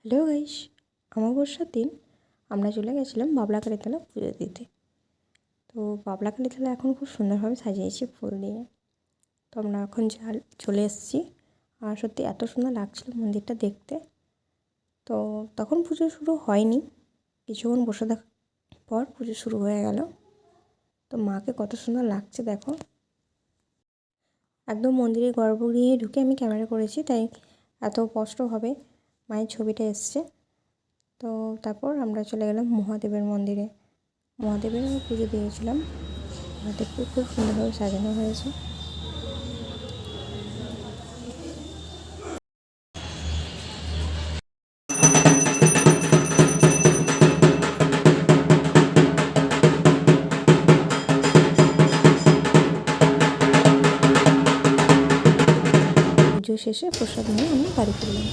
Hello guys, অমাবস্যার দিন আমরা চলে গেছিলাম বাবলাখালীতলা পুজো দিতে। তো বাবলাখালীতলা এখন খুব সুন্দরভাবে সাজিয়েছি ফুল দিয়ে। তো আমরা এখন চলে এসেছি। আর সত্যি এত সুন্দর লাগছিল মন্দিরটা দেখতে। তো তখন পুজো শুরু হয়নি, কিছুক্ষণ বসে থাকার পর পুজো শুরু হয়ে গেল। তো মাকে কত সুন্দর লাগছে দেখো। একদম মন্দিরের গর্ভগৃহে ঢুকে আমি ক্যামেরা করেছি, তাই এত স্পষ্টভাবে মায়ের ছবিটা এসছে। তো তারপর আমরা চলে গেলাম মহাদেবের মন্দিরে। মহাদেবের পুজো দিয়েছিলাম। মহাদেবকে খুব সুন্দরভাবে সাজানো হয়েছে। পুজো শেষে প্রসাদ নিয়ে আমরা বাড়ি ফিরলাম।